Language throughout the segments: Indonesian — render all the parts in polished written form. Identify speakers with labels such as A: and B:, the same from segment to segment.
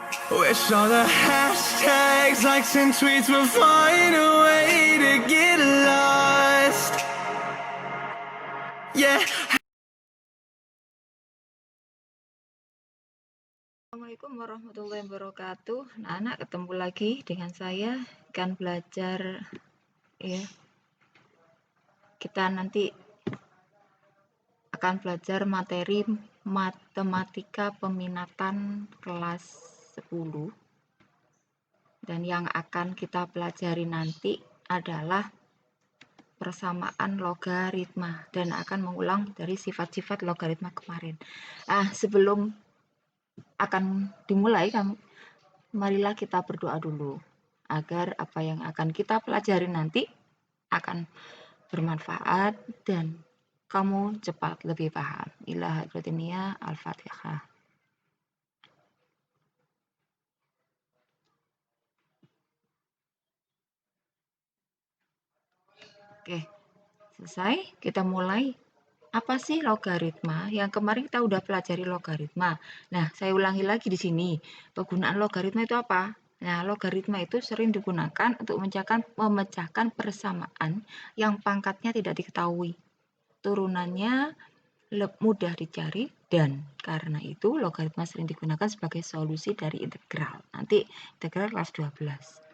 A: Wish all the hashtags, likes and tweets would find a way to get lost. Yeah.
B: Assalamualaikum warahmatullahi wabarakatuh. Anak ketemu lagi dengan saya, akan belajar ya. Kita nanti akan belajar materi matematika peminatan kelas 10. Dan yang akan kita pelajari nanti adalah persamaan logaritma dan akan mengulang dari sifat-sifat logaritma kemarin. Sebelum akan dimulai, marilah kita berdoa dulu agar apa yang akan kita pelajari nanti akan bermanfaat dan kamu cepat lebih paham. Ila hadratin niyah, Al-Fatihah. Oke, selesai. Kita mulai. Apa sih logaritma? Yang kemarin kita udah pelajari logaritma. Nah, saya ulangi lagi di sini. Penggunaan logaritma itu apa? Nah, logaritma itu sering digunakan untuk memecahkan persamaan yang pangkatnya tidak diketahui. Turunannya mudah dicari dan karena itu logaritma sering digunakan sebagai solusi dari integral. Nanti integral kelas 12.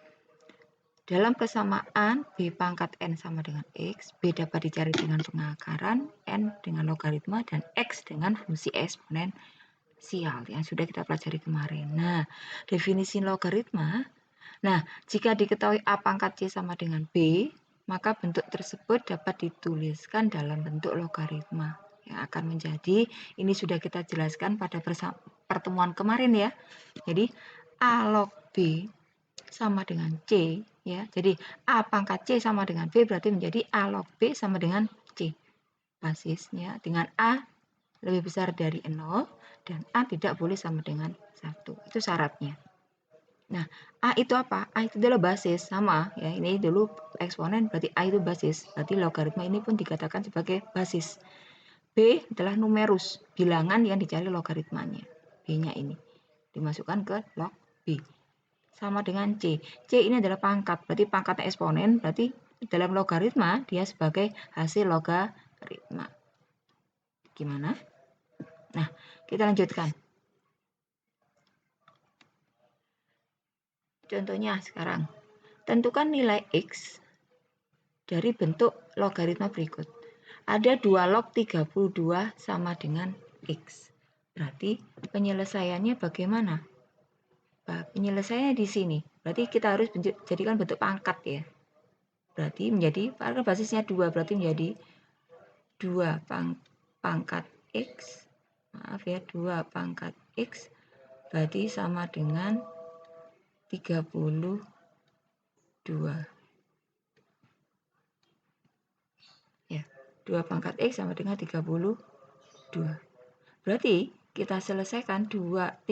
B: Dalam persamaan B pangkat N sama dengan X, B dapat dicari dengan pengakaran, N dengan logaritma, dan X dengan fungsi eksponensial yang sudah kita pelajari kemarin. Nah, definisi logaritma, jika diketahui A pangkat C sama dengan B, maka bentuk tersebut dapat dituliskan dalam bentuk logaritma yang akan menjadi, ini sudah kita jelaskan pada pertemuan kemarin ya. Jadi A log B sama dengan C ya. Jadi A pangkat C sama dengan B berarti menjadi A log B sama dengan C. Basisnya dengan A lebih besar dari 0 dan A tidak boleh sama dengan 1. Itu syaratnya. Nah, A itu apa? A itu adalah basis, sama ya. Ini dulu eksponen berarti A itu basis. Berarti logaritma ini pun dikatakan sebagai basis. B adalah numerus, bilangan yang dicari logaritmanya. B-nya ini dimasukkan ke log B. Sama dengan C. C ini adalah pangkat, berarti pangkatnya eksponen, berarti dalam logaritma dia sebagai hasil logaritma. Gimana? Nah, kita lanjutkan. Contohnya sekarang, tentukan nilai X dari bentuk logaritma berikut. Ada 2 log 32 sama dengan X. Berarti penyelesaiannya bagaimana? Penyelesaiannya di sini. Berarti kita harus jadikan bentuk pangkat ya. Berarti menjadi, karena basisnya 2, berarti menjadi 2 pangkat X. Maaf ya, 2 pangkat X berarti sama dengan 32. Ya, 2 pangkat X sama dengan 32. Berarti kita selesaikan 32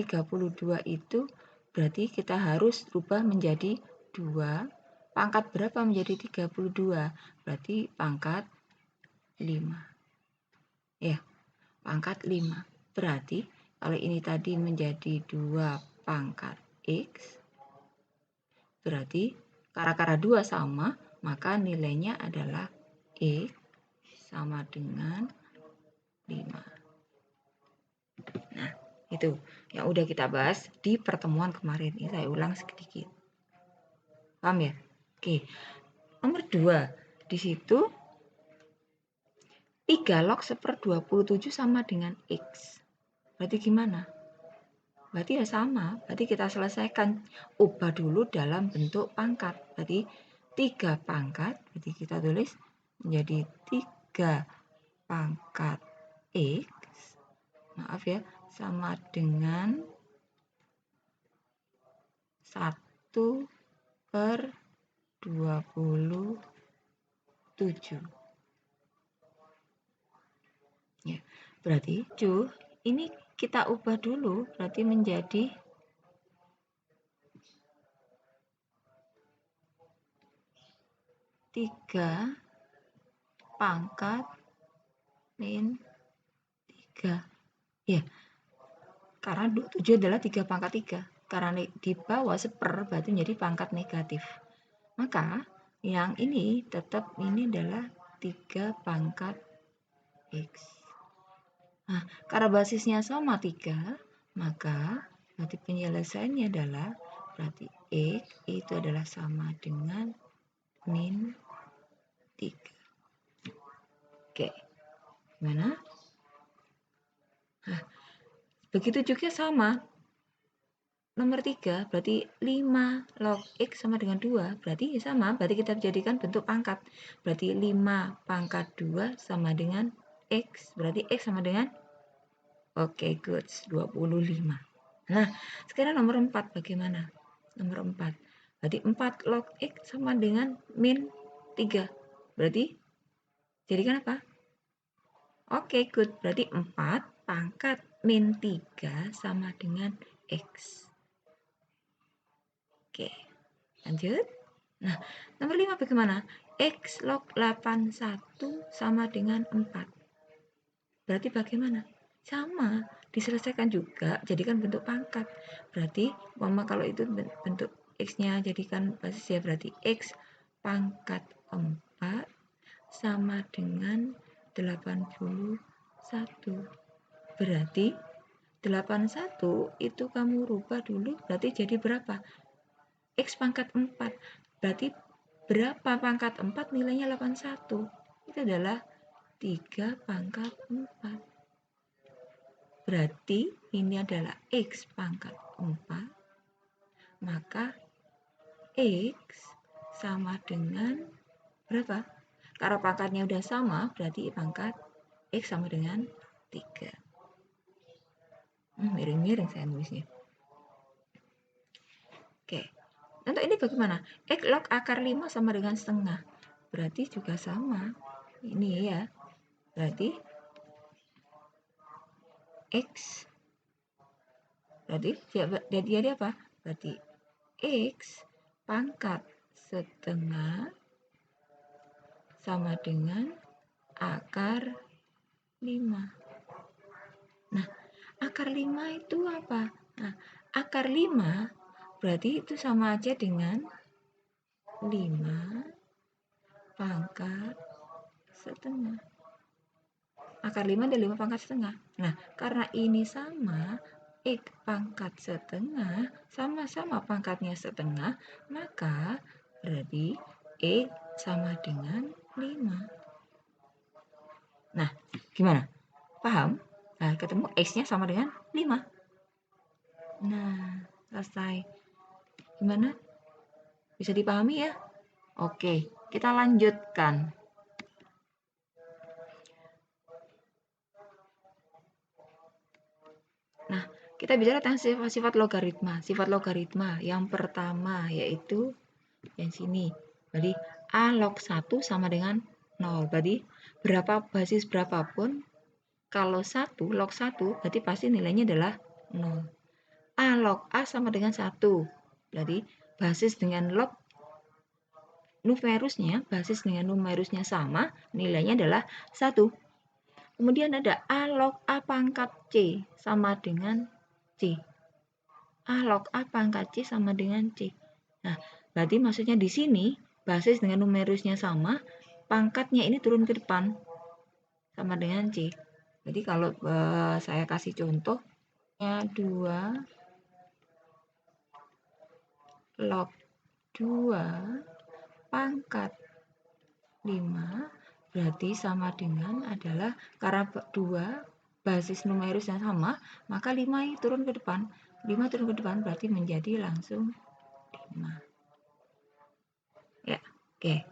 B: itu berarti kita harus rubah menjadi 2. Pangkat berapa menjadi 32? Berarti pangkat 5. Ya, pangkat 5. Berarti kalau ini tadi menjadi 2 pangkat X, berarti karena 2 sama, maka nilainya adalah X sama dengan 5. Nah, itu yang udah kita bahas di pertemuan kemarin. Ini saya ulang sedikit. Paham ya? Oke. Nomor 2. Di situ 3 log 1/27 sama dengan X. Berarti gimana? Berarti ya sama. Berarti kita selesaikan. Ubah dulu dalam bentuk pangkat. Berarti 3 pangkat. Berarti kita tulis menjadi 3 pangkat X. Maaf ya. Sama dengan 1/27. Ya, berarti 7 ini kita ubah dulu, berarti menjadi 3 pangkat min 3. Ya, karena 27 adalah 3 pangkat 3. karena di bawah 1/4 berarti menjadi pangkat negatif. Maka yang ini tetap ini adalah 3 pangkat X. Nah, karena basisnya sama 3, maka berarti penyelesaiannya adalah berarti X itu adalah sama dengan min 3. Oke, gimana? Nah, begitu juga sama. Nomor 3 berarti 5 log X sama dengan 2. Berarti sama, berarti kita jadikan bentuk pangkat. Berarti 5 pangkat 2 sama dengan X. Berarti X sama dengan, oke, good, 25. Nah, sekarang nomor 4 bagaimana? Nomor 4. Berarti 4 log X sama dengan min 3. Berarti jadikan apa? Oke, good. Berarti 4 pangkat min 3 sama dengan X. Oke, lanjut. Nah, nomor 5 bagaimana? X log 81 sama dengan 4. Berarti bagaimana? Sama, diselesaikan juga, jadikan bentuk pangkat. Berarti, kalau itu bentuk X-nya jadikan basis ya, berarti X pangkat 4 sama dengan 81. Berarti 81 itu kamu rubah dulu, berarti jadi berapa? X pangkat 4. Berarti berapa pangkat 4 nilainya 81? Itu adalah 3 pangkat 4. Berarti ini adalah X pangkat 4. Maka X sama dengan berapa? Karena pangkatnya udah sama, berarti pangkat X sama dengan 3. Miring-miring saya nulisnya. Oke. Untuk ini bagaimana? X log akar 5 sama dengan setengah. Berarti juga sama. Ini ya. Berarti X. Berarti jadi apa? Berarti X pangkat setengah sama dengan akar 5. Nah, akar 5 itu apa? Nah, akar 5 berarti itu sama aja dengan 5 pangkat setengah. Akar 5 dan 5 pangkat setengah. Nah, karena ini sama, X pangkat setengah, sama-sama pangkatnya setengah, maka berarti X sama dengan 5. Nah, gimana? Paham? Nah, ketemu X-nya sama dengan 5. Nah, selesai. Gimana? Bisa dipahami ya? Oke, kita lanjutkan. Nah, kita bicara tentang sifat-sifat logaritma. Sifat logaritma yang pertama yaitu yang sini. Berarti A log 1 sama dengan 0. Berarti berapa basis berapapun, kalau 1 log 1 berarti pasti nilainya adalah 0. A log A sama dengan 1. Berarti basis dengan log numerusnya, basis dengan numerusnya sama, nilainya adalah 1. Kemudian ada A log A pangkat C sama dengan C. A log A pangkat C sama dengan C. Nah, berarti maksudnya di sini basis dengan numerusnya sama, pangkatnya ini turun ke depan sama dengan C. Jadi kalau saya kasih contohnya 2 log 2 pangkat 5 berarti sama dengan adalah karena 2 basis numerusnya sama, maka 5 turun ke depan. 5 turun ke depan berarti menjadi langsung 5. Ya, oke.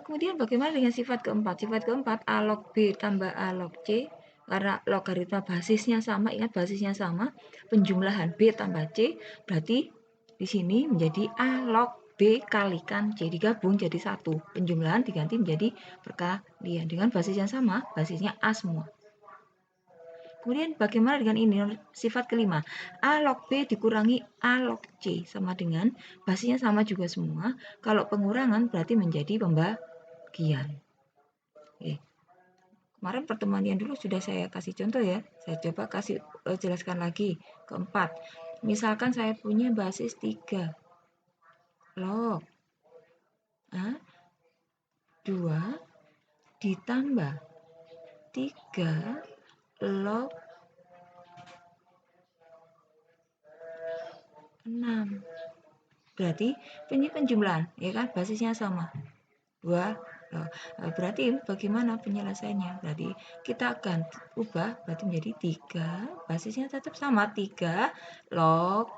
B: Kemudian bagaimana dengan sifat keempat? Sifat keempat A log B tambah A log C. Karena logaritma basisnya sama, ingat basisnya sama, penjumlahan B tambah C, berarti di sini menjadi A log B kalikan C, digabung jadi 1. Penjumlahan diganti menjadi perkalian. Dengan basis yang sama, basisnya A semua. Kemudian bagaimana dengan ini? Sifat kelima, A log B dikurangi A log C sama dengan basisnya sama juga semua. Kalau pengurangan berarti menjadi pembagian. Oke. Kemarin pertemuan yang dulu sudah saya kasih contoh ya. Saya coba kasih jelaskan lagi. Keempat, Misalkan saya punya basis 3 log 2 ditambah 3 log 6. Berarti ini penjumlahan, ya kan? Basisnya sama. 2. Berarti bagaimana penyelesaiannya? Berarti kita akan ubah berarti menjadi 3, basisnya tetap sama 3 log.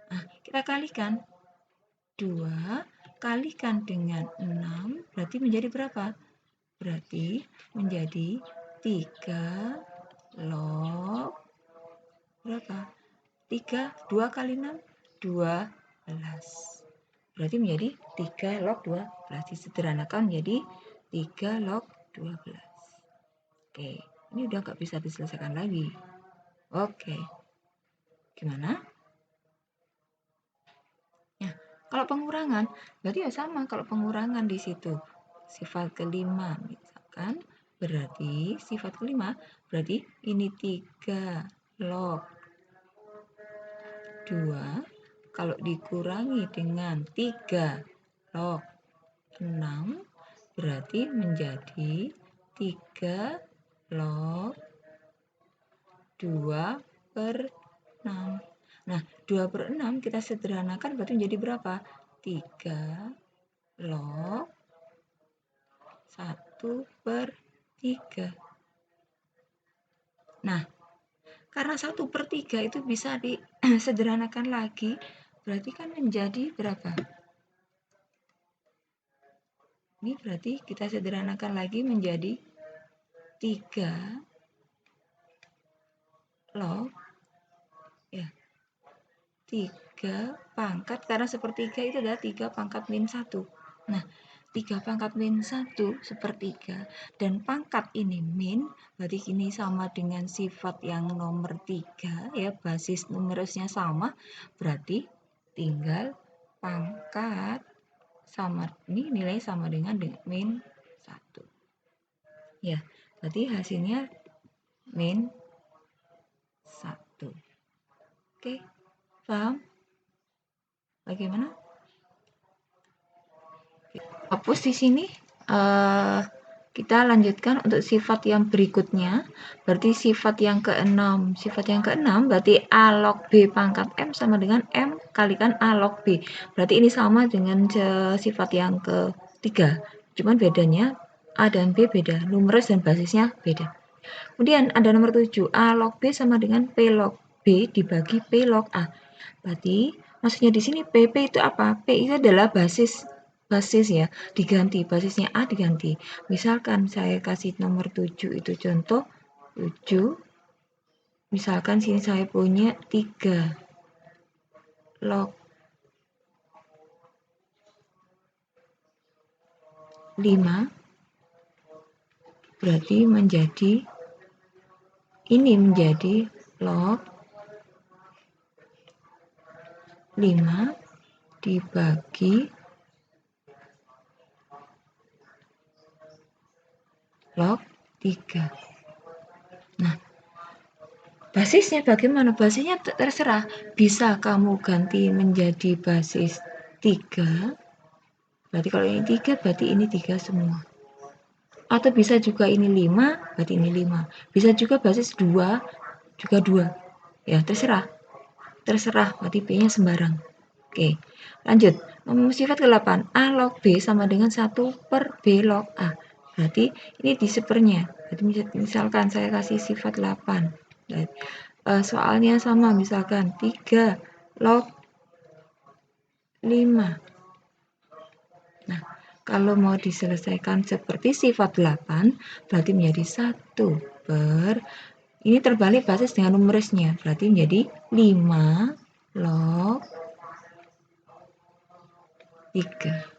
B: Nah, kita kalikan 2 kalikan dengan 6 berarti menjadi berapa? Berarti menjadi 3 log berapa? 3, 2 kali 6, 12. Berarti menjadi 3 log 12. Disederhanakan menjadi 3 log 12. Oke, ini udah nggak bisa diselesaikan lagi. Oke, gimana? Ya, kalau pengurangan, berarti ya sama. Kalau pengurangan di situ, sifat kelima misalkan, berarti sifat kelima, berarti ini 3 log 2 kalau dikurangi dengan 3 log 6 berarti menjadi 3 log 2 per 6. Nah, 2 per 6 kita sederhanakan berarti menjadi berapa? 3 log 1 per 3. Nah, karena 1 per 3 itu bisa disederhanakan lagi, berarti kan menjadi berapa? Ini berarti kita sederhanakan lagi menjadi 3 log 3 pangkat, karena sepertiga itu adalah 3 pangkat min 1. Nah, 3 pangkat min 1 sepertiga, dan pangkat ini min, berarti ini sama dengan sifat yang nomor 3, ya, basis numerusnya sama, berarti tinggal pangkat sama, ini nilai sama dengan min 1. Ya, berarti hasilnya min 1. Oke, paham? Bagaimana? Hapus di sini. Kita lanjutkan untuk sifat yang berikutnya. Berarti sifat yang ke-6. Sifat yang ke-6 berarti A log B pangkat M sama dengan M kalikan A log B. Berarti ini sama dengan sifat yang ke-3. Cuman bedanya A dan B beda. Numerus dan basisnya beda. Kemudian ada nomor 7. A log B sama dengan P log B dibagi P log A. Berarti maksudnya di sini PP itu apa? P itu adalah basis ya, diganti, basisnya A diganti. Misalkan saya kasih nomor 7 itu contoh 7, misalkan sini saya punya 3 log 5, berarti menjadi ini menjadi log 5 dibagi log 3. Nah, basisnya bagaimana? Basisnya terserah. Bisa kamu ganti menjadi basis 3. Berarti kalau ini 3, berarti ini 3 semua. Atau bisa juga ini 5, berarti ini 5. Bisa juga basis 2, juga 2. Ya, terserah. Terserah, berarti B-nya sembarang. Oke, lanjut. Sifat ke-8. A log B sama dengan 1 per B log A. Berarti ini di sepernya. Berarti misalkan saya kasih sifat 8. Soalnya sama, misalkan 3 log 5. Nah, kalau mau diselesaikan seperti sifat 8, berarti menjadi 1 per, ini terbalik basis dengan numerusnya, berarti menjadi 5 log 3.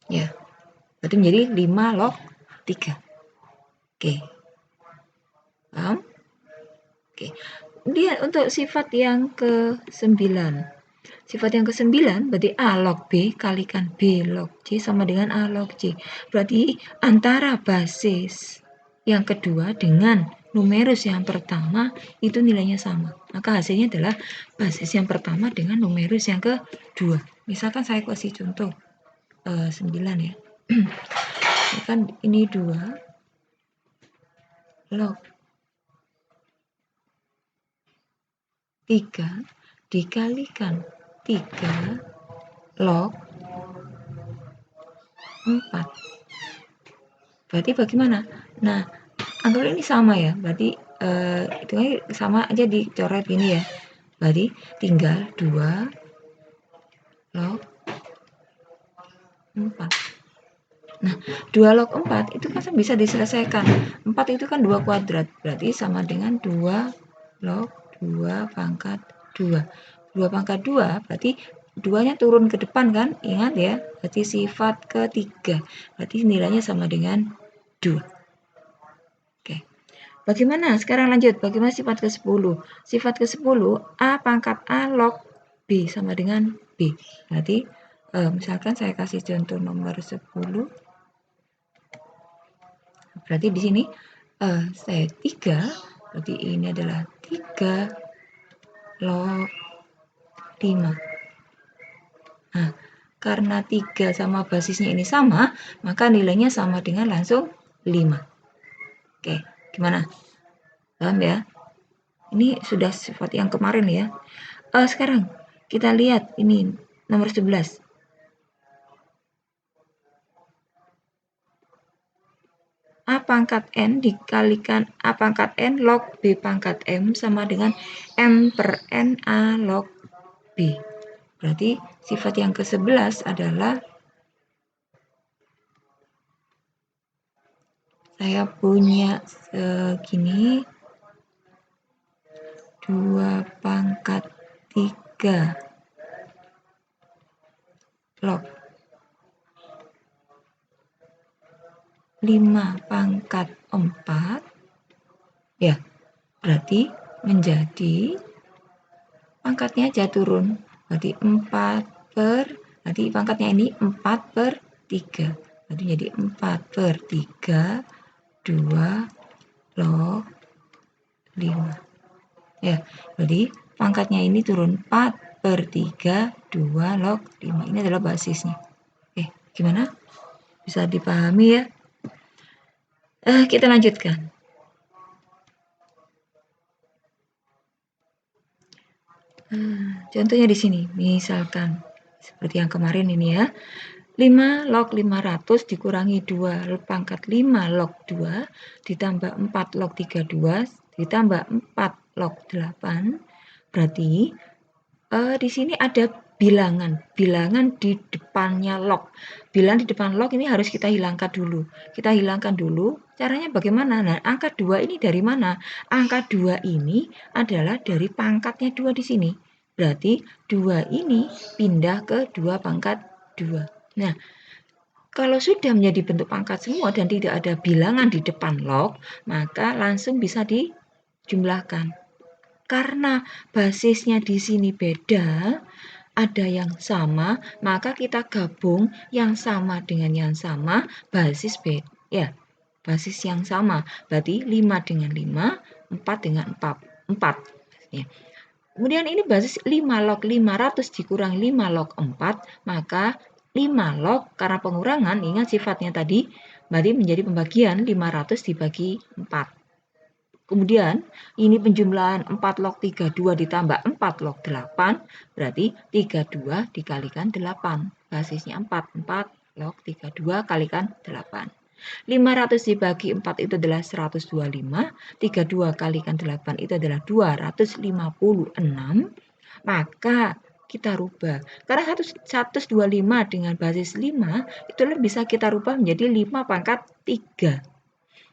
B: Ya, berarti menjadi 5 log 3. Oke. Paham? Oke. Kemudian untuk sifat yang ke-9. Sifat yang ke-9 berarti A log B kalikan B log C sama dengan A log C. Berarti antara basis yang kedua dengan numerus yang pertama itu nilainya sama. Maka hasilnya adalah basis yang pertama dengan numerus yang kedua. Misalkan saya kasih contoh 9 ya. Kan ini 2 log 3 dikalikan 3 log 4. Berarti bagaimana? Nah, anggaplah ini sama ya. Berarti itu sama aja dicoret gini ya. Berarti tinggal 2 log 4. Nah, 2 log 4 itu kan bisa diselesaikan. 4 itu kan 2 kuadrat. Berarti sama dengan 2 log 2 pangkat 2. 2 pangkat 2 berarti 2-nya turun ke depan kan? Ingat ya. Berarti sifat ketiga. Berarti nilainya sama dengan 2. Oke. Bagaimana? Sekarang lanjut. Bagaimana sifat ke-10? Sifat ke-10 A pangkat A log B sama dengan B. Berarti misalkan saya kasih contoh nomor 10. Berarti di sini saya 3. Berarti ini adalah 3 log 5. Nah, karena 3 sama basisnya ini sama, maka nilainya sama dengan langsung 5. Oke, gimana? Paham ya? Ini sudah sifat yang kemarin ya. Sekarang kita lihat ini nomor 11. A pangkat N dikalikan A pangkat N log B pangkat M sama dengan M per N A log B. Berarti sifat yang ke-11 adalah saya punya segini 2 pangkat 3 log 5 pangkat 4 ya, berarti menjadi pangkatnya aja turun, berarti 4 per, nanti pangkatnya ini 4 per 3, berarti jadi 4 per 3 2 log 5 ya, berarti pangkatnya ini turun 4 per 3 2 log 5. Ini adalah basisnya. Oke, gimana? Bisa dipahami ya? Kita lanjutkan. Contohnya di sini, misalkan seperti yang kemarin ini ya. 5 log 500 dikurangi 2 pangkat 5 log 2 ditambah 4 log 32 ditambah 4 log 8. Berarti di sini ada bilangan di depannya log. Bilangan di depan log ini harus kita hilangkan dulu. Kita hilangkan dulu. Caranya bagaimana? Nah, angka 2 ini dari mana? Angka 2 ini adalah dari pangkatnya 2 di sini. Berarti 2 ini pindah ke 2 pangkat 2. Nah, kalau sudah menjadi bentuk pangkat semua dan tidak ada bilangan di depan log, maka langsung bisa dijumlahkan. Karena basisnya di sini beda, ada yang sama, maka kita gabung yang sama dengan yang sama, basis beda. Ya, basis yang sama. Berarti 5 dengan 5, 4 dengan 4. Ya. Kemudian ini basis 5 log 500 dikurang 5 log 4, maka 5 log karena pengurangan, ingat sifatnya tadi, berarti menjadi pembagian 500 dibagi 4. Kemudian ini penjumlahan 4 log 32 ditambah 4 log 8, berarti 32 dikalikan 8. Basisnya 4 log 32 kalikan 8. 500 dibagi 4 itu adalah 125, 32 kalikan 8 itu adalah 256, maka kita rubah. Karena 125 dengan basis 5, itu bisa kita rubah menjadi 5 pangkat 3.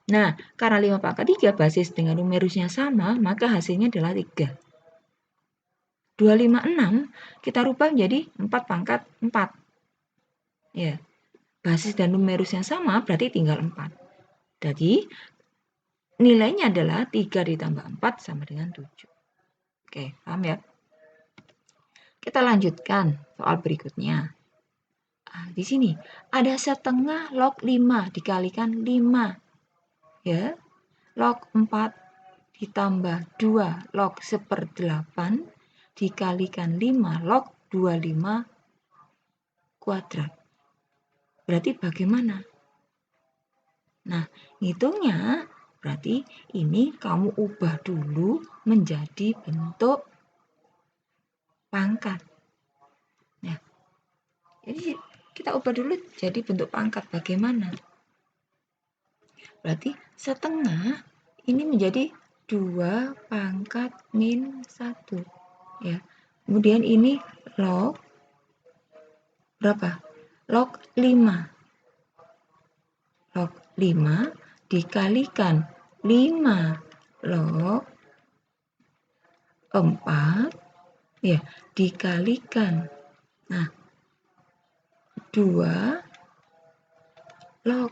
B: Nah, karena 5 pangkat 3 basis dengan numerusnya sama, maka hasilnya adalah 3. 256 kita rubah menjadi 4 pangkat 4. Ya. Basis dan numerusnya sama, berarti tinggal 4. Jadi, nilainya adalah 3 ditambah 4 sama dengan 7. Oke, paham ya? Kita lanjutkan soal berikutnya. Di sini ada setengah log 5 dikalikan 5. Ya, log 4 ditambah 2 log 1/8 dikalikan 5 log 25 kuadrat. Berarti bagaimana? Nah, hitungnya berarti ini kamu ubah dulu menjadi bentuk pangkat. Nah, jadi kita ubah dulu jadi bentuk pangkat. Bagaimana? Berarti setengah ini menjadi 2 pangkat min 1. Ya. Kemudian ini log berapa? Log 5. Log 5 dikalikan 5 log 4 ya, dikalikan 2 log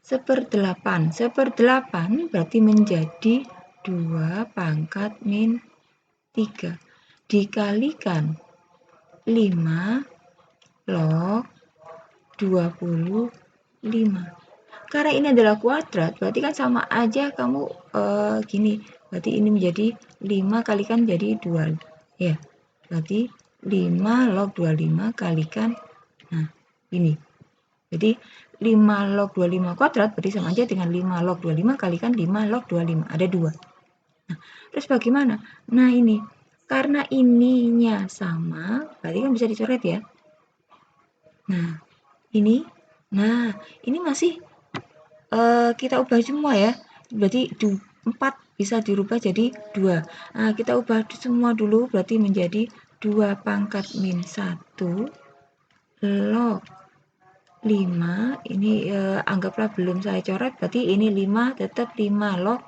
B: 1/8. 1/8 berarti menjadi 2 pangkat min 3 dikalikan 5 log 25. Karena ini adalah kuadrat, berarti kan sama aja kamu gini. Berarti ini menjadi 5 kalikan jadi 2. Ya, berarti 5 log 25 kalikan, nah ini. Jadi 5 log 25 kuadrat berarti sama aja dengan 5 log 25 kalikan 5 log 25. Ada 2. Nah, terus bagaimana? Nah ini, karena ininya sama, berarti kan bisa dicoret ya. Nah, ini masih kita ubah semua ya. Berarti 4 bisa dirubah jadi 2. Nah, kita ubah semua dulu berarti menjadi 2 pangkat min 1 log 5. Ini anggaplah belum saya coret, berarti ini 5 tetap 5 log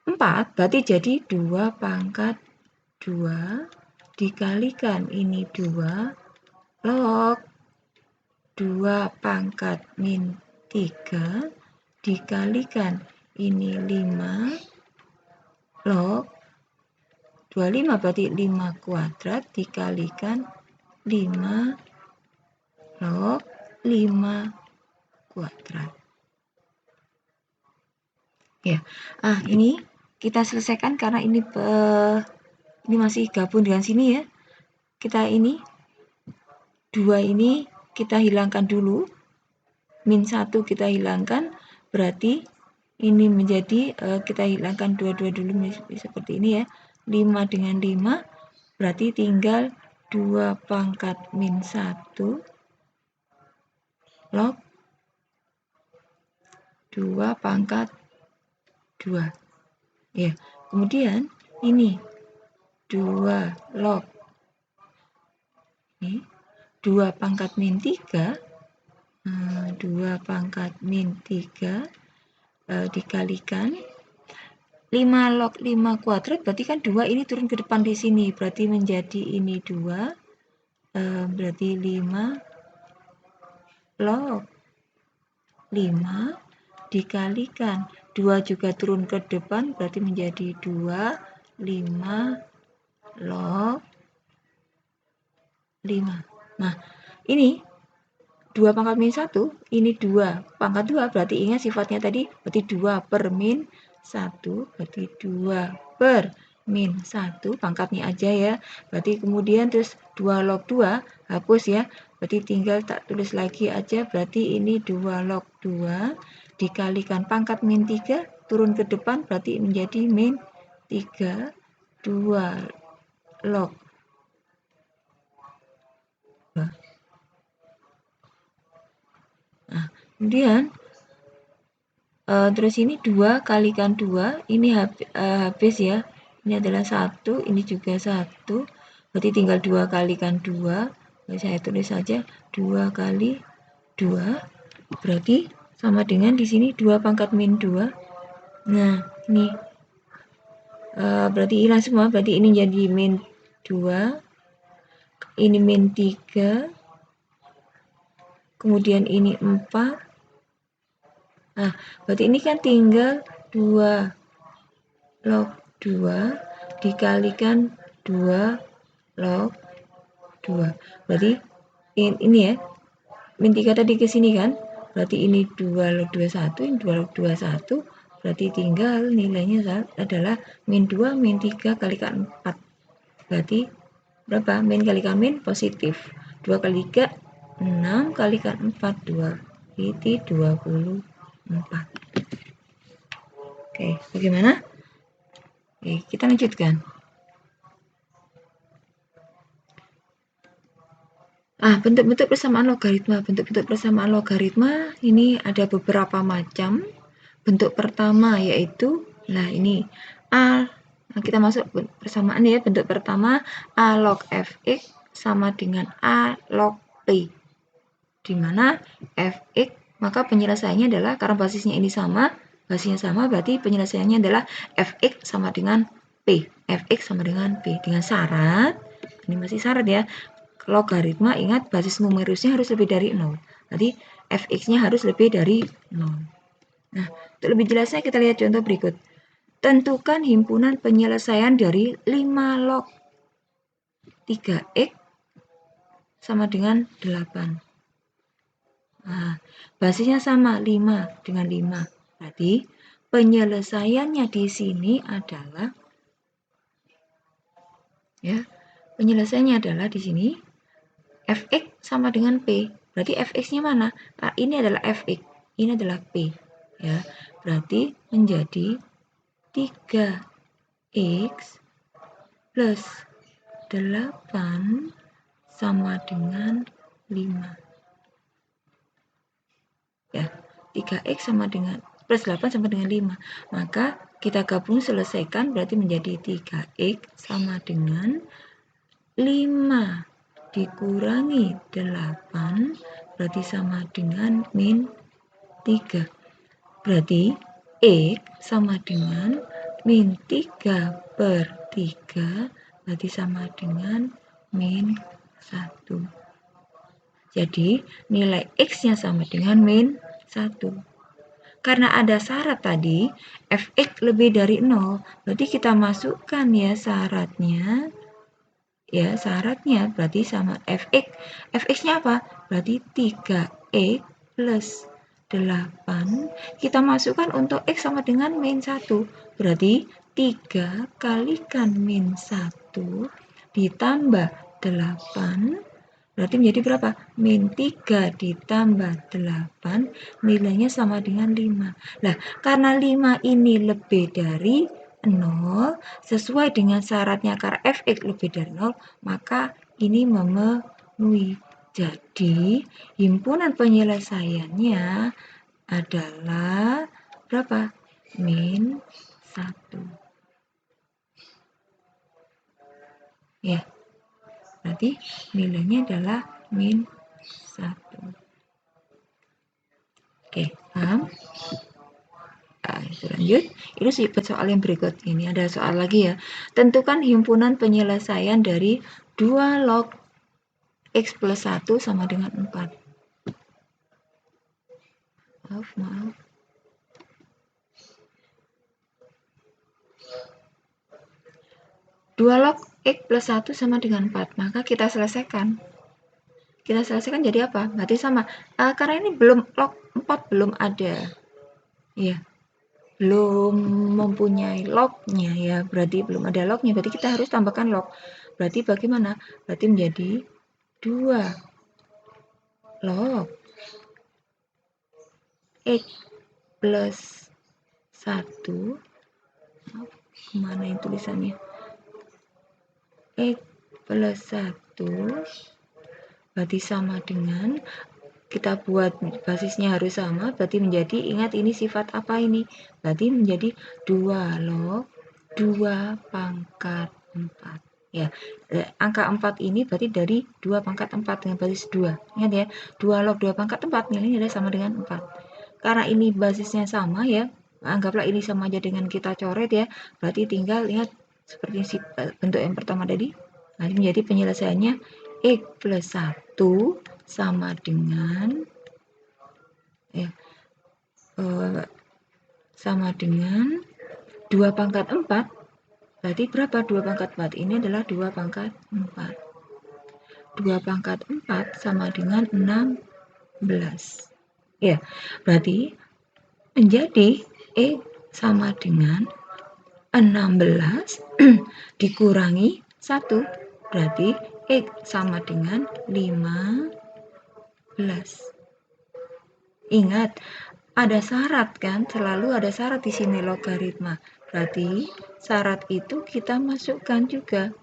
B: 4 berarti jadi 2 pangkat 2 dikalikan ini 2 log 2 pangkat min 3 dikalikan ini 5 log 25 berarti 5 kuadrat dikalikan 5 log 5 kuadrat. Ya, ini kita selesaikan karena ini masih gabung dengan sini ya. Kita ini 2 ini kita hilangkan dulu, min 1 kita hilangkan, berarti ini menjadi kita hilangkan 2 dulu seperti ini ya. 5 dengan 5 berarti tinggal 2 pangkat min 1 log 2 pangkat 2. Ya, kemudian ini 2 log ini 2 pangkat min 3 2 pangkat min 3 dikalikan 5 log 5 kuadrat berarti kan 2 ini turun ke depan di sini, berarti menjadi ini 2 berarti 5 log 5 dikalikan 2 juga turun ke depan berarti menjadi 2 5 log 5. Nah, ini 2 pangkat min 1, ini 2 pangkat 2, berarti ingat sifatnya tadi, berarti 2 per min 1, berarti 2 per min 1, pangkatnya aja ya. Berarti kemudian terus 2 log 2, hapus ya. Berarti tinggal tak tulis lagi aja, berarti ini 2 log 2, dikalikan pangkat min 3, turun ke depan, berarti menjadi min 3, 2 log 2. Nah, kemudian terus ini 2 kalikan 2, ini habis ya. Ini adalah 1, ini juga 1. Berarti tinggal 2 kalikan 2. Saya tulis saja 2 kali 2. Berarti sama dengan di sini 2 pangkat min 2. Nah, ini berarti hilang semua. Berarti ini jadi min 2. Ini min 3. Kemudian ini 4. Nah, berarti ini kan tinggal 2 log 2 dikalikan 2 log 2. Berarti ini ya, min 3 tadi ke sini kan. Berarti ini 2 log 21, ini 2 log 21. Berarti tinggal nilainya adalah min 2 min 3 kalikan 4. Berarti berapa? Min kalikan min positif. 2 kali 3 6 kalikan 4 2. Berarti 24. Oke, bagaimana? Oke, kita lanjutkan. Bentuk-bentuk persamaan logaritma. Bentuk-bentuk persamaan logaritma ini ada beberapa macam. Bentuk pertama yaitu, ini A. Kita masuk persamaan ya. Bentuk pertama A log fx sama dengan A log p. Di mana fx, maka penyelesaiannya adalah, karena basisnya ini sama, berarti penyelesaiannya adalah fx sama dengan p. Fx sama dengan p. Dengan syarat, ini masih syarat ya, logaritma ingat basis numerusnya harus lebih dari 0. Berarti fx-nya harus lebih dari 0. Nah, untuk lebih jelasnya kita lihat contoh berikut. Tentukan himpunan penyelesaian dari 5 log 3x sama dengan 8. Nah, basisnya sama 5 dengan 5. Berarti penyelesaiannya di sini adalah di sini fx sama dengan p. Berarti fx-nya mana? Nah, ini adalah fx, ini adalah p. Ya, berarti menjadi 3x plus 8 sama dengan 5. Ya, 3x sama dengan plus 8 sama dengan 5. Maka kita gabung selesaikan, berarti menjadi 3x sama dengan 5 dikurangi 8, berarti sama dengan min 3. Berarti x sama dengan min 3 per 3, berarti sama dengan min 1. Jadi nilai x-nya sama dengan min 1. Karena ada syarat tadi, fx lebih dari 0, berarti kita masukkan ya syaratnya. Ya, syaratnya berarti sama fx. Fx-nya apa? Berarti 3x plus 8. Kita masukkan untuk x sama dengan min 1. Berarti 3 kalikan min 1 ditambah 8. Berarti menjadi berapa? Min 3 ditambah 8, nilainya sama dengan 5. Nah, karena 5 ini lebih dari 0, sesuai dengan syaratnya karena fx lebih dari 0, maka ini memenuhi. Jadi, himpunan penyelesaiannya adalah berapa? Min 1. Ya. Berarti nilainya adalah min 1. Oke, paham? Itu lanjut. Ini soal yang berikut. Ini ada soal lagi ya. Tentukan himpunan penyelesaian dari 2 log x plus 1 sama dengan 4. Maaf. 2 log x plus 1 sama dengan 4. Maka kita selesaikan. Jadi apa? Berarti sama. Karena ini belum log 4 belum ada. Ya. Belum mempunyai lognya ya. Berarti belum ada lognya. Berarti kita harus tambahkan log. Berarti bagaimana? Berarti menjadi 2 log x plus 1. Kemana yang tulisannya? X plus 1 berarti sama dengan, kita buat basisnya harus sama, berarti menjadi, ingat ini sifat apa ini? Berarti menjadi 2 log 2 pangkat 4. Ya, angka 4 ini berarti dari 2 pangkat 4 dengan basis 2. Ingat ya, 2 log 2 pangkat 4 nilainya adalah sama dengan 4. Karena ini basisnya sama ya, anggaplah ini sama aja dengan kita coret ya, berarti tinggal lihat seperti bentuk yang pertama tadi. Nah, menjadi penyelesaiannya x plus 1 sama dengan sama dengan 2 pangkat 4. Berarti berapa 2 pangkat 4? Ini adalah 2 pangkat 4. 2 pangkat 4 sama dengan 16. Ya, berarti menjadi x sama dengan 16 dikurangi 1. Berarti X sama dengan 15. Ingat, ada syarat kan? Selalu ada syarat di sini logaritma. Berarti syarat itu kita masukkan juga.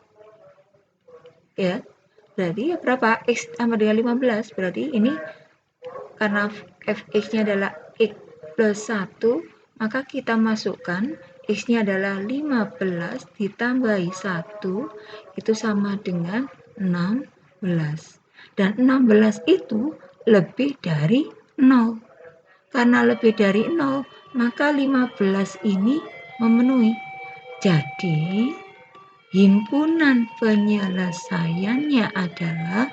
B: Ya. Berarti ya berapa? X sama dengan 15. Berarti ini karena fx-nya adalah x plus 1, maka kita masukkan x-nya adalah 15 ditambahi 1, itu sama dengan 16. Dan 16 itu lebih dari 0. Karena lebih dari 0, maka 15 ini memenuhi. Jadi, himpunan penyelesaiannya adalah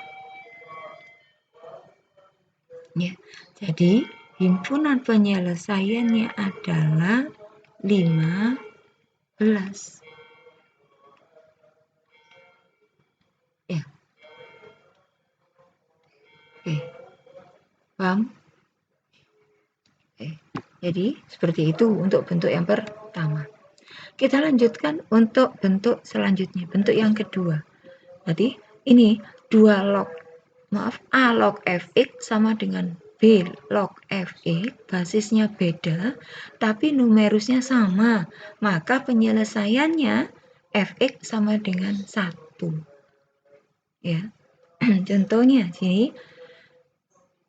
B: jadi himpunan penyelesaiannya adalah 15. Ya. Oke. Paham? Jadi seperti itu untuk bentuk yang pertama. Kita lanjutkan untuk bentuk selanjutnya, bentuk yang kedua. Berarti ini 2 log, A log fx sama dengan B log fx, basisnya beda, tapi numerusnya sama. Maka penyelesaiannya fx sama dengan 1. Ya. Contohnya sini,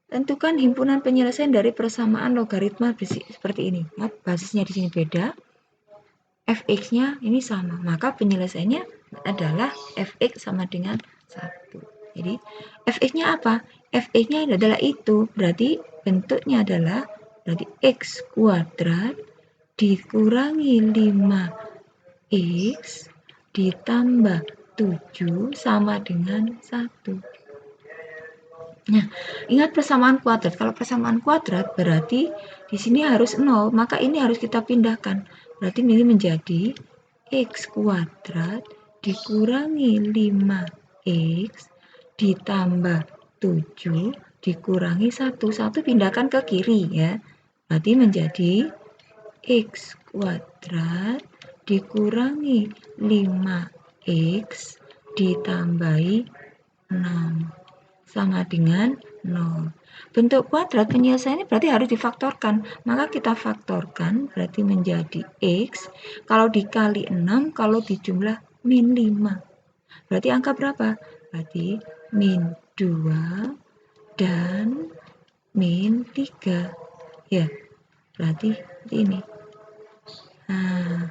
B: tentukan himpunan penyelesaian dari persamaan logaritma seperti ini. Basisnya di sini beda, fx-nya ini sama, maka penyelesaiannya adalah fx sama dengan 1. Jadi fx-nya apa? Fx-nya adalah itu, berarti bentuknya adalah berarti x kuadrat dikurangi 5x ditambah 7 sama dengan 1. Nah, ingat persamaan kuadrat. Kalau persamaan kuadrat berarti di sini harus 0, maka ini harus kita pindahkan. Berarti ini menjadi x kuadrat dikurangi 5x ditambah 7 dikurangi 1. 1 pindahkan ke kiri ya. Berarti menjadi x kuadrat dikurangi 5x ditambahi 6 sama dengan 0. Bentuk kuadrat penyelesaiannya berarti harus difaktorkan. Maka kita faktorkan berarti menjadi x. Kalau dikali 6, kalau dijumlah min 5. Berarti angka berapa? Berarti min 2 dan min 3. Ya, berarti ini. Nah,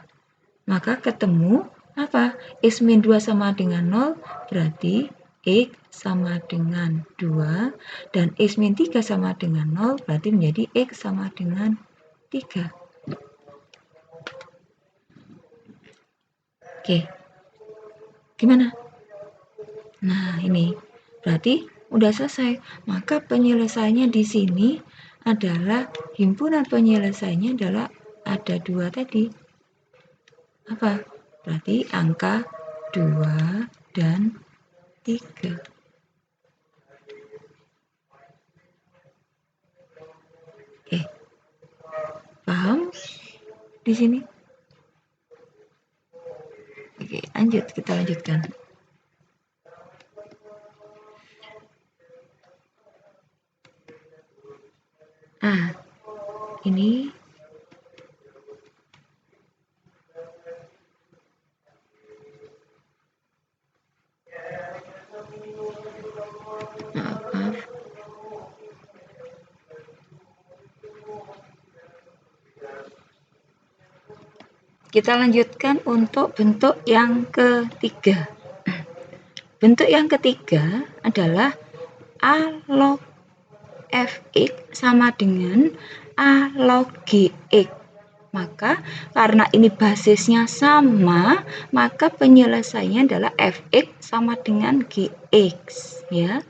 B: maka ketemu apa? X min 2 sama dengan 0, berarti X sama dengan 2, dan X min 3 sama dengan 0, berarti menjadi X sama dengan 3. Oke, gimana? Nah, ini berarti udah selesai. Maka penyelesaiannya di sini adalah, himpunan penyelesaiannya adalah ada 2 tadi. Apa? Berarti angka 2 dan 3. Oke. Paham di sini? Oke, lanjut, kita lanjutkan. Nah, ini maaf. Kita lanjutkan untuk bentuk yang ketiga. Bentuk yang ketiga adalah A log fx sama dengan A log gx. Maka karena ini basisnya sama, maka penyelesaiannya adalah fx sama dengan gx ya.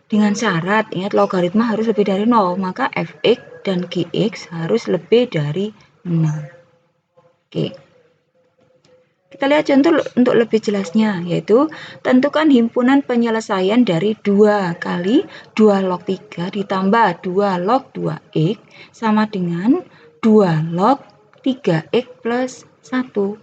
B: Dengan syarat, ingat logaritma harus lebih dari 0, maka fx dan gx harus lebih dari 0. Oke. Kita lihat contoh untuk lebih jelasnya, yaitu tentukan himpunan penyelesaian dari 2 kali 2 log 3 ditambah 2 log 2x sama dengan 2 log 3x plus 1.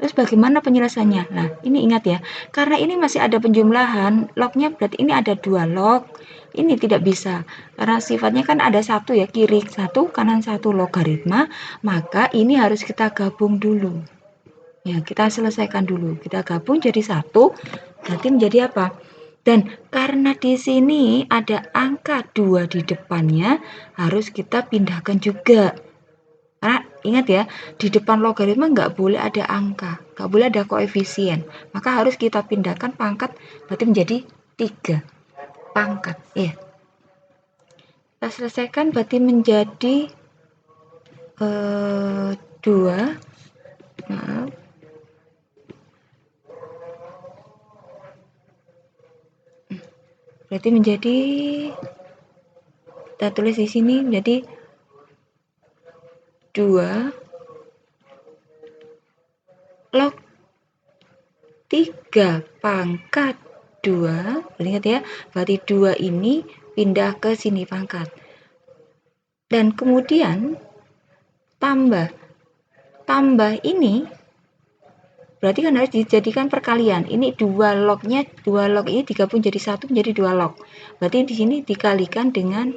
B: Terus bagaimana penyelesaiannya? Nah, ini ingat ya, karena ini masih ada penjumlahan, lognya berarti ini ada 2 log. Ini tidak bisa, karena sifatnya kan ada satu ya, kiri satu, kanan satu logaritma, maka ini harus kita gabung dulu. Ya, kita selesaikan dulu. Kita gabung jadi satu, berarti menjadi apa? Dan karena di sini ada angka 2 di depannya, harus kita pindahkan juga. Karena ingat ya, di depan logaritma nggak boleh ada angka, nggak boleh ada koefisien. Maka harus kita pindahkan pangkat, berarti menjadi 3 pangkat. Ya. Kita selesaikan berarti menjadi 2. Maaf. Berarti menjadi, kita tulis di sini menjadi 2 log 3 pangkat 2. Ingat ya, berarti 2 ini pindah ke sini pangkat. Dan kemudian tambah ini, berarti kan harus dijadikan perkalian. Ini 2 lognya, 2 log ini digabung jadi 1 menjadi 2 log. Berarti di sini dikalikan dengan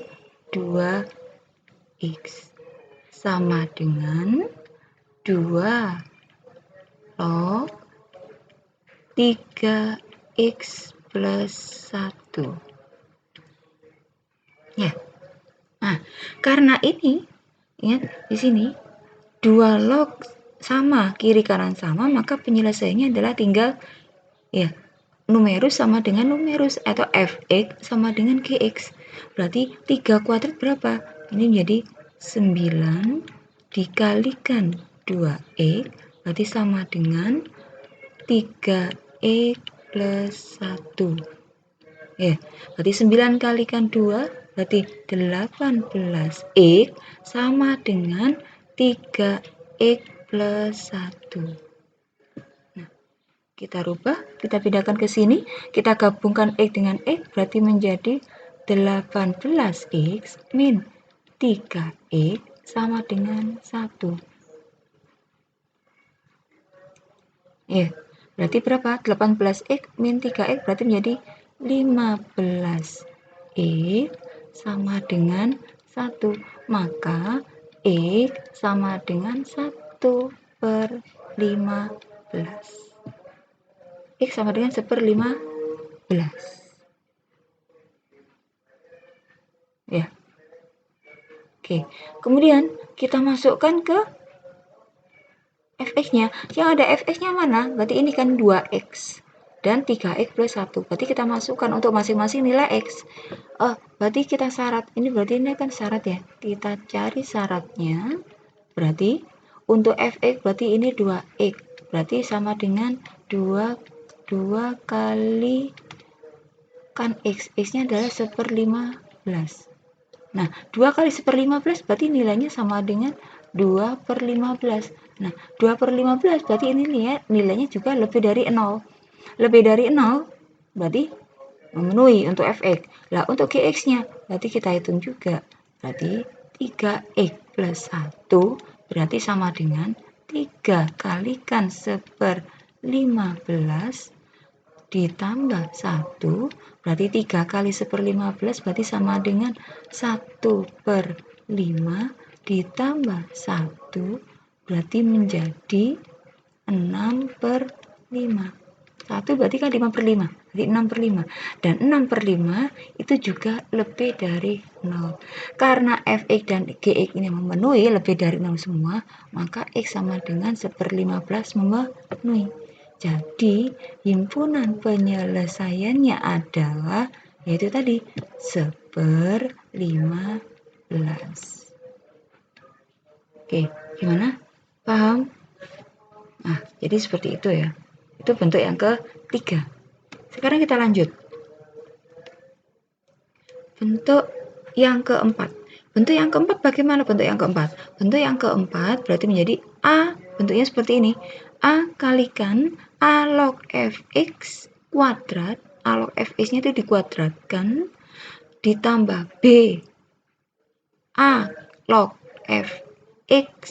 B: 2x sama dengan 2 log 3x plus 1. Ya. Nah, karena ini, ingat di sini 2 log sama, kiri kanan sama, maka penyelesaiannya adalah tinggal ya, numerus sama dengan numerus, atau fx sama dengan gx. Berarti 3 kuadrat berapa? Ini menjadi 9 dikalikan 2x, berarti sama dengan 3x plus 1. Ya, berarti 9 kalikan 2, berarti 18x sama dengan 3x plus 1. Nah, kita rubah, kita pindahkan ke sini, kita gabungkan x dengan x, berarti menjadi 18x min 3x sama dengan 1. Ya, berarti berapa? 18x min 3x berarti menjadi 15x sama dengan 1. Maka x sama dengan 1/15. X sama dengan 1/15. Ya. Oke. Kemudian kita masukkan ke fx-nya. Yang ada fx-nya mana? Berarti ini kan 2x dan 3x plus 1. Berarti kita masukkan untuk masing-masing nilai x. Berarti kita syarat. Ini berarti ini kan syarat ya. Kita cari syaratnya. Berarti untuk fx berarti ini 2x. Berarti sama dengan 2 kali kan x. X-nya adalah 1/15. Nah, 2 kali 1/15 berarti nilainya sama dengan 2/15. Nah, 2/15 berarti ini nilainya juga lebih dari 0. Lebih dari 0 berarti memenuhi untuk fx. Lah, untuk gx-nya berarti kita hitung juga. Berarti 3x plus 1 berarti sama dengan 3 kalikan 1/15 ditambah 1, berarti 3 kali 1/15 berarti sama dengan 1/5 ditambah 1 berarti menjadi 6/5. 1 berarti kan 5/5, berarti 6/5. Dan 6/5 itu juga lebih dari 0. Karena fx dan gx ini memenuhi lebih dari 0 semua, maka x sama dengan 1/15 memenuhi. Jadi, himpunan penyelesaiannya adalah, yaitu tadi, 1/15. Oke, gimana? Paham? Nah, jadi seperti itu ya. Itu bentuk yang ketiga. Sekarang kita lanjut. Bentuk yang keempat. Bentuk yang keempat bagaimana bentuk yang keempat? Bentuk yang keempat berarti menjadi A, bentuknya seperti ini. A kalikan A log fx kuadrat, A log fx-nya itu dikuadratkan, ditambah B A log f X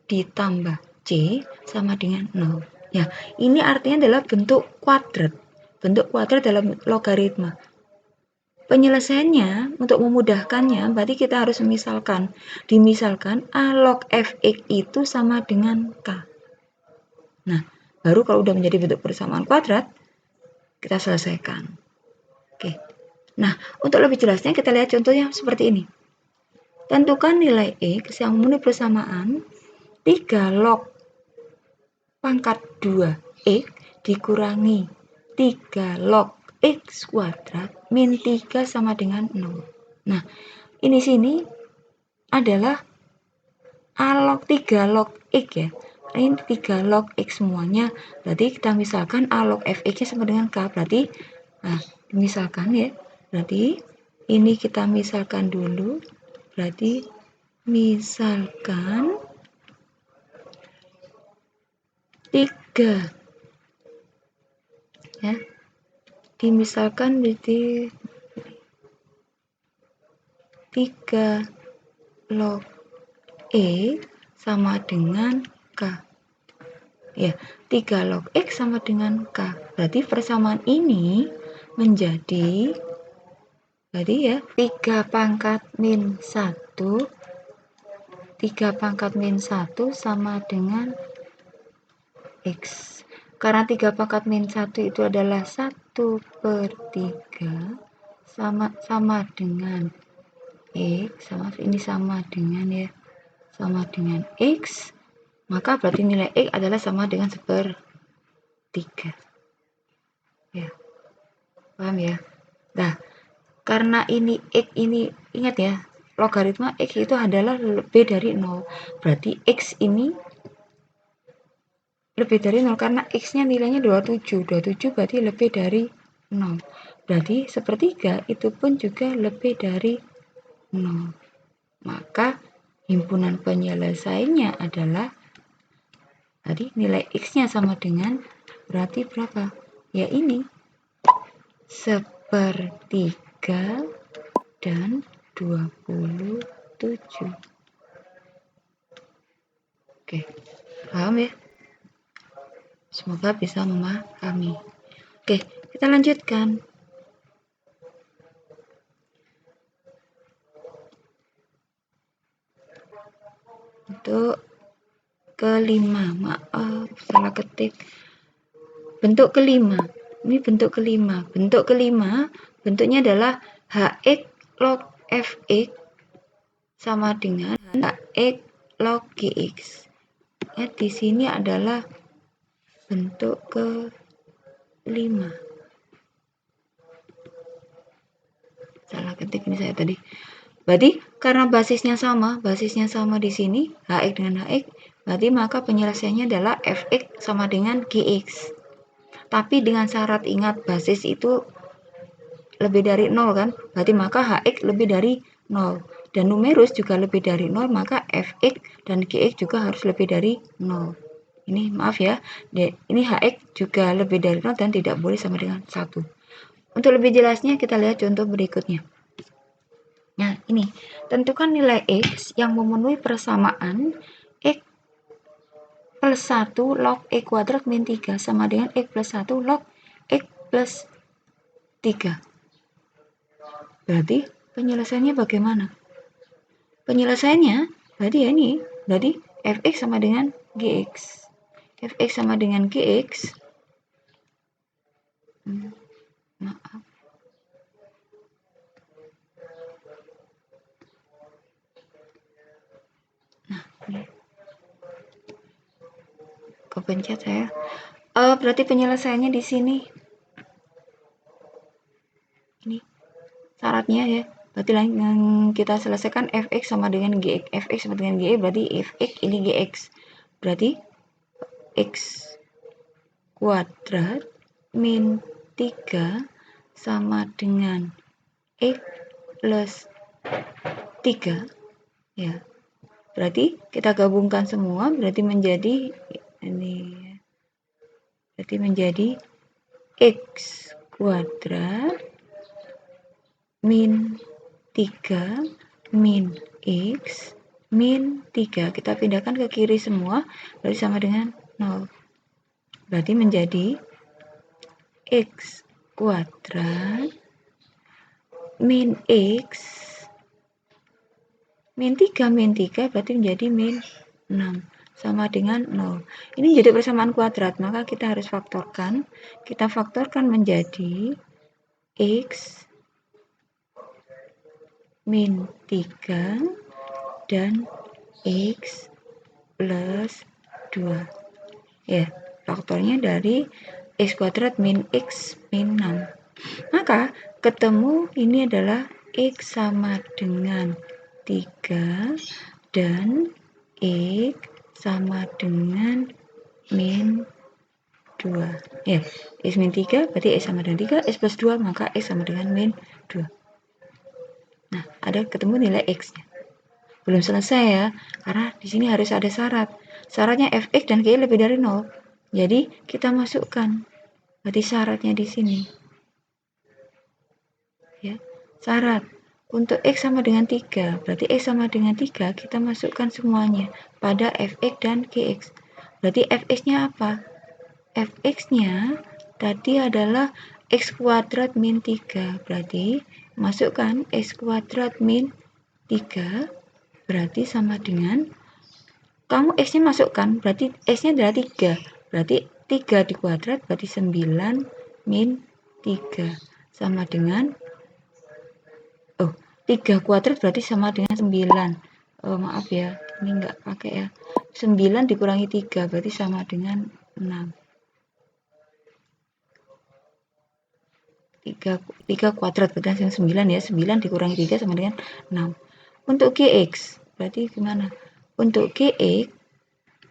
B: ditambah C sama dengan 0. Ya, ini artinya adalah bentuk kuadrat. Bentuk kuadrat dalam logaritma. Penyelesaiannya, untuk memudahkannya, berarti kita harus memisalkan. Dimisalkan A log Fx itu sama dengan K. Nah, baru kalau udah menjadi bentuk persamaan kuadrat, kita selesaikan. Oke. Nah, untuk lebih jelasnya kita lihat contohnya seperti ini. Tentukan nilai X yang memenuhi persamaan 3 log pangkat 2X dikurangi 3 log X kuadrat min 3 sama dengan 0. Nah, ini sini adalah A log 3 log X ya. Ini 3 log X semuanya. Berarti kita misalkan A log Fx-nya sama dengan K. Berarti, nah, misalkan ya. Berarti ini kita misalkan dulu. Berarti misalkan 3 ya. Dimisalkan berarti 3 log X sama dengan K. Ya, 3 log X sama dengan K. Berarti persamaan ini menjadi ya 3 pangkat min 1 sama dengan X. Karena 3 pangkat min 1 itu adalah 1/3 sama dengan X, ini sama dengan ya, sama dengan X, maka berarti nilai X adalah sama dengan 1/3. Ya, paham ya? Nah, karena ini X ini, ingat ya, logaritma X itu adalah lebih dari 0. Berarti X ini lebih dari 0 karena X-nya nilainya 27. 27 berarti lebih dari 0. Berarti 1/3 itu pun juga lebih dari 0. Maka himpunan penyelesaiannya adalah tadi nilai X-nya sama dengan berarti berapa? Ya ini 1/3 dan 27. Oke, paham ya? Semoga bisa memahami. Oke, kita lanjutkan. Untuk kelima, maaf salah ketik. Bentuk kelima. Ini bentuk kelima. Bentuk kelima bentuknya adalah Hx log Fx sama dengan Hx log Gx. Ya, di sini adalah bentuk kelima. Salah ketik ini saya tadi. Berarti karena basisnya sama di sini Hx dengan Hx, berarti maka penyelesaiannya adalah Fx sama dengan Gx. Tapi dengan syarat, ingat basis itu lebih dari 0 kan, berarti maka Hx lebih dari 0 dan numerus juga lebih dari 0, maka Fx dan Gx juga harus lebih dari 0. Ini maaf ya, ini Hx juga lebih dari 0 dan tidak boleh sama dengan 1. Untuk lebih jelasnya kita lihat contoh berikutnya. Nah, ini tentukan nilai X yang memenuhi persamaan X plus 1 log X kuadrat min 3 sama dengan X plus 1 log X plus 3. Berarti penyelesaiannya bagaimana? Penyelesaiannya berarti ya ini, berarti Fx sama dengan Gx. Fx sama dengan Gx. Maaf. Nah, ini. Kepencet saya. Berarti penyelesaiannya di sini. Ini syaratnya ya. Berarti yang kita selesaikan Fx sama dengan Gx. Fx sama dengan Gx berarti Fx ini Gx. Berarti X kuadrat min 3 sama dengan X plus 3 ya. Berarti kita gabungkan semua berarti menjadi ini, berarti menjadi X kuadrat min 3 min X min 3. Kita pindahkan ke kiri semua, berarti sama dengan 0. Berarti menjadi X kuadrat min X min 3 berarti menjadi min 6 sama dengan 0. Ini jadi persamaan kuadrat, maka kita harus faktorkan. Kita faktorkan menjadi X min 3 dan X plus 2. Ya, faktornya dari X kuadrat min X min 6. Maka ketemu ini adalah X sama dengan 3 dan X sama dengan min 2. Ya, X min 3 berarti X sama dengan 3, X plus 2 maka X sama dengan min 2. Nah, ada ketemu nilai X-nya. Belum selesai ya, karena di sini harus ada syarat. Syaratnya fx dan gy lebih dari 0. Jadi kita masukkan. Berarti syaratnya di sini. Ya, syarat untuk X sama dengan 3, berarti X sama dengan 3, kita masukkan semuanya pada Fx dan Gx. Berarti Fx-nya apa? Fx-nya tadi adalah X kuadrat min 3, berarti masukkan X kuadrat min 3, berarti sama dengan, kamu X-nya masukkan, berarti X-nya adalah 3, berarti 3 dikuadrat, berarti 9 min 3, sama dengan 3 kuadrat berarti sama dengan 9. Maaf ya, ini enggak pakai ya. 9 dikurangi 3 berarti sama dengan 6. 3 kuadrat berarti 9 ya. 9 dikurangi 3 sama dengan 6. Untuk Gx berarti gimana? Untuk Gx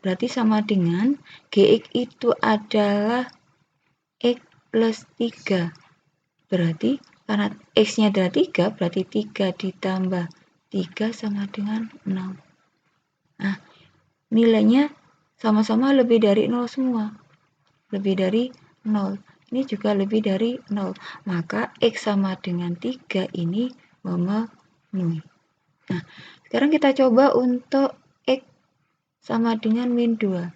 B: berarti sama dengan Gx itu adalah X plus 3. Berarti karena X-nya adalah 3, berarti 3 ditambah 3 sama dengan 6. Nah, nilainya sama-sama lebih dari 0 semua. Lebih dari 0. Ini juga lebih dari 0. Maka X sama dengan 3 ini memenuhi. Nah, sekarang kita coba untuk X sama dengan min 2.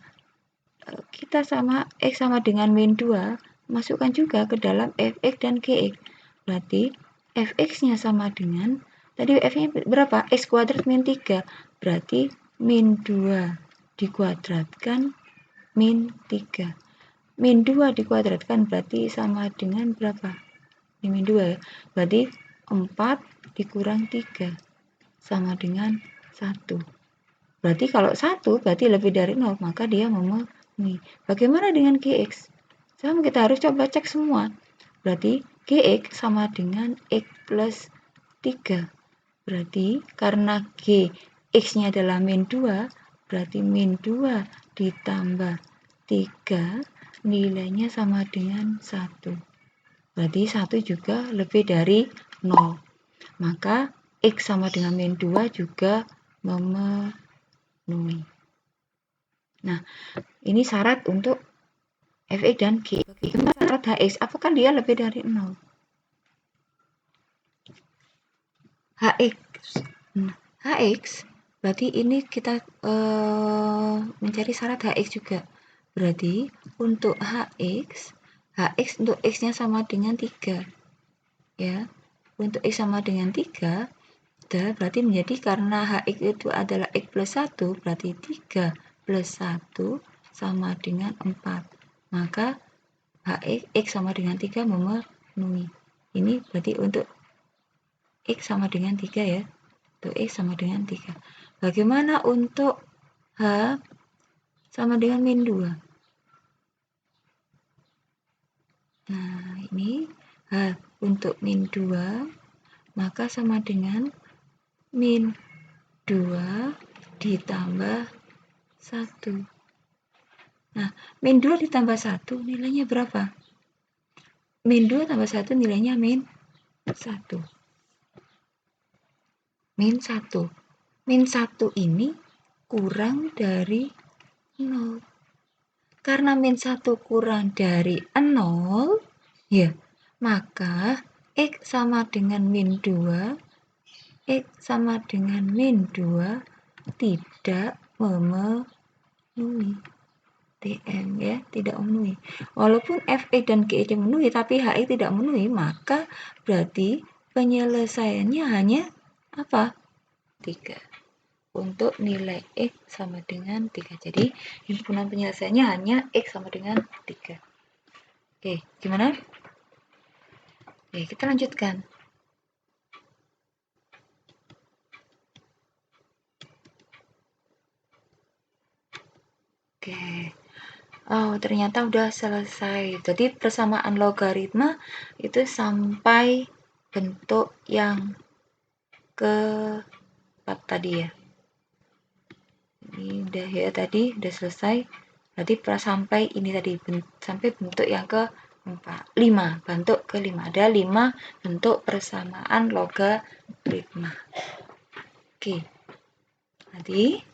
B: Kita sama X sama dengan min 2, masukkan juga ke dalam Fx dan Gx. Berarti Fx-nya sama dengan, tadi F-nya berapa? X kuadrat min 3. Berarti min 2 dikuadratkan min 3. Min 2 dikuadratkan berarti sama dengan berapa? Ini min 2 ya. Berarti 4 dikurang 3 sama dengan 1. Berarti kalau 1 berarti lebih dari 0, maka dia memenuhi. Bagaimana dengan Gx? Sama, kita harus coba cek semua. Berarti Gx sama dengan X plus 3. Berarti karena X-nya adalah min 2, berarti min 2 ditambah 3, nilainya sama dengan 1. Berarti 1 juga lebih dari 0. Maka X sama dengan min 2 juga memenuhi. Nah, ini syarat untuk Fx dan Gx. Bagaimana syarat Hx? Apakah dia lebih dari 0? Hx. Nah, Hx berarti ini kita mencari syarat Hx juga. Berarti untuk Hx untuk X-nya sama dengan 3. Ya. Untuk X sama dengan 3, berarti menjadi karena Hx itu adalah X plus 1, berarti 3 plus 1 sama dengan 4. Maka X sama dengan 3 memenuhi. Ini berarti untuk X sama dengan 3 ya. Untuk X sama dengan 3. Bagaimana untuk H sama dengan min 2? Nah, ini H untuk min 2, maka sama dengan min 2 ditambah 1. Nah, min 2 ditambah 1 nilainya berapa? Min 2 tambah 1 nilainya min 1. Min 1. Min 1 ini kurang dari 0. Karena min 1 kurang dari 0, ya, maka X sama dengan min 2, X sama dengan min 2 tidak memenuhi. TM ya, tidak memenuhi. Walaupun FE dan GED memenuhi, tapi HE tidak memenuhi, maka berarti penyelesaiannya hanya apa? 3. Untuk nilai X sama dengan 3. Jadi, himpunan penyelesaiannya hanya X sama dengan 3. Oke, gimana? Oke, kita lanjutkan. Oke. Oh, ternyata udah selesai. Jadi persamaan logaritma itu sampai bentuk yang keempat tadi ya. Ini udah ya, tadi udah selesai. Berarti sampai ini tadi sampai bentuk yang keempat. 5, bentuk kelima. Ada 5 bentuk persamaan logaritma. Oke. Nanti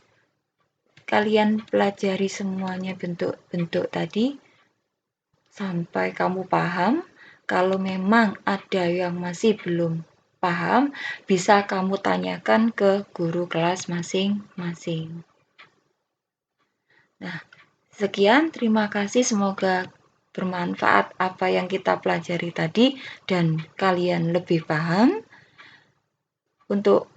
B: kalian pelajari semuanya bentuk-bentuk tadi sampai kamu paham. Kalau memang ada yang masih belum paham, bisa kamu tanyakan ke guru kelas masing-masing. Nah, sekian, terima kasih. Semoga bermanfaat apa yang kita pelajari tadi dan kalian lebih paham. Untuk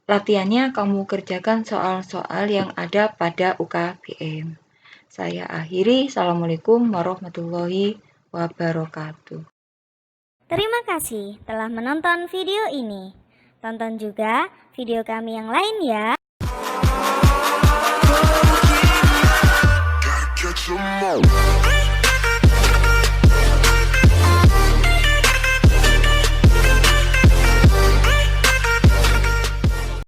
B: latihannya kamu kerjakan soal-soal yang ada pada UKBM. Saya akhiri. Assalamualaikum warahmatullahi wabarakatuh.
C: Terima kasih telah menonton video ini. Tonton juga video kami yang lain ya.